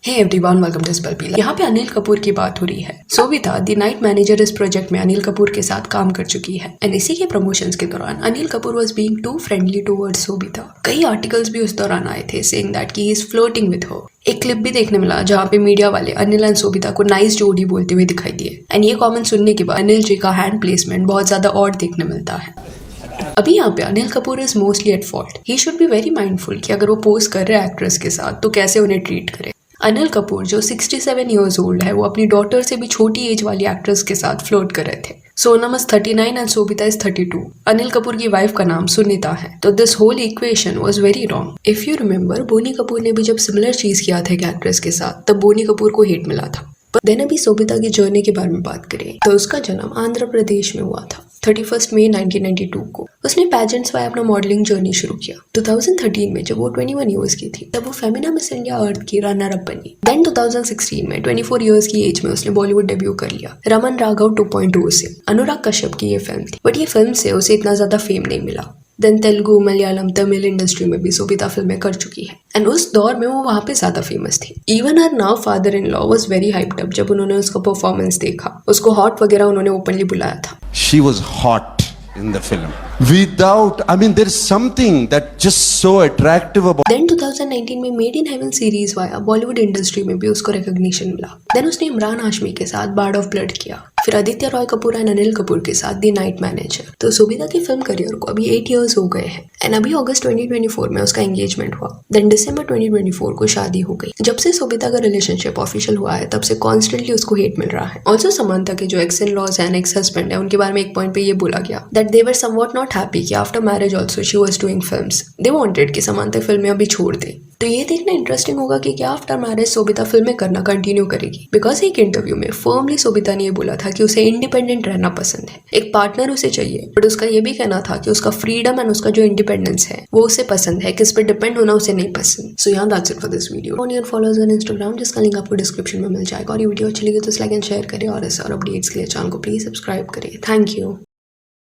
Hey everyone, welcome to स्पेलपील। यहाँ पे अनिल कपूर की बात हो रही है। सोविता द नाइट मैनेजर इस प्रोजेक्ट में अनिल कपूर के साथ काम कर चुकी है एंड इसी के प्रमोशंस के दौरान Anil Kapoor was being too friendly towards Sobhita. कई आर्टिकल्स भी उस दौरान आए थे saying that he is flirting with her. एक क्लिप भी देखने मिला जहाँ पे मीडिया वाले अनिल एंड सोविता को नाइस जोड़ी बोलते हुए दिखाई दिए एंड ये कमेंट सुनने के बाद अनिल जी का हैंड प्लेसमेंट बहुत ज्यादा ऑड देखने मिलता है। अभी यहाँ पे Anil Kapoor is mostly at fault. He should be very mindful कि अगर वो पोज कर रहे हैं एक्ट्रेस के साथ तो कैसे उन्हें ट्रीट करे। अनिल कपूर जो 67 ईयर्स ओल्ड है वो अपनी डॉटर से भी छोटी एज वाली एक्ट्रेस के साथ फ्लर्ट कर रहे थे। Sonam is 39 and Sobhita is 32। Anil Kapoor की वाइफ का नाम सुनीता है। तो this whole equation was very wrong. If you remember, Boney Kapoor ने भी जब सिमिलर चीज किया था एक एक्ट्रेस के साथ तब बोनी कपूर को हेट मिला था। देन अभी सोबिता की जर्नी के बारे में बात करें तो उसका जन्म आंध्र प्रदेश में हुआ था 31 मई 1992 को। उसने पैजेंट्स वाया अपना मॉडलिंग जर्नी शुरू किया। 2013 में जब वो 21 ईयर्स की थी तब वो फेमिना मिस इंडिया अर्थ की रनर अप बनी। देन 2016 में 24 ईयर्स की एज में उसने बॉलीवुड डेब्यू कर लिया रमन राघव 2.0 से। अनुराग कश्यप की ये फिल्म थी बट ये फिल्म से उसे इतना ज्यादा फेम नहीं मिला। देन तेलुगु, मलयालम, तमिल इंडस्ट्री में भी सोबिता फिल्में कर चुकी है एंड उस दौर में वो वहाँ पे ज्यादा फेमस थी। Even her now father in law was very hyped up जब उन्होंने उसका परफॉर्मेंस देखा। उसको हॉट वगैरह उन्होंने ओपनली बुलाया था। She was hot in the film. There is something that just so attractive about. Then 2019 में made in heaven series via Bollywood industry में भी उसको रिकॉग्निशन मिला। देन उसने इमरान हाशमी के साथ बार्ड ऑफ ब्लड किया। फिर आदित्य रॉय कपूर एंड अनिल कपूर के साथ द नाइट मैनेजर। तो सोबिता की फिल्म करियर को अभी 8 इयर्स हो गए हैं एंड अभी अगस्त 2024 में उसका एंगेजमेंट हुआ। देन दिसंबर 2024 को शादी हो गई। जब से सोबिता का रिलेशनशिप ऑफिशियल हुआ है तब से कॉन्स्टेंटली उसको हेट मिल रहा है। ऑल्सो समांथा के जो ex in laws and ex husband है उनके बारे में एक पॉइंट पे ये बोला गया that they were somewhat not happy कि after marriage also she was doing films. They wanted कि समांथा फिल्में अभी छोड़ दे। तो ये देखना इंटरेस्टिंग होगा कि क्या आफ्टर मैरिज सोबिता फिल्में करना कंटिन्यू करेगी। बिकॉज एक इंटरव्यू में फर्मली सोबिता ने ये बोला था कि उसे इंडिपेंडेंट रहना पसंद है, एक पार्टनर उसे चाहिए, बट उसका ये भी कहना था कि उसका फ्रीडम एंड उसका जो इंडिपेंडेंस है वो उसे पसंद है, किस पे डिपेंड होना उसे नहीं पसंद। सो यहाँ that's it for this video. On your followers on Instagram जिसका लिंक आपको डिस्क्रिप्शन में मिल जाएगा। और ये वीडियो अच्छी लगी तो लाइक एंड शेयर करें और ऐसे और अपडेट्स के लिए चैनल को प्लीज सब्सक्राइब करें। Thank you.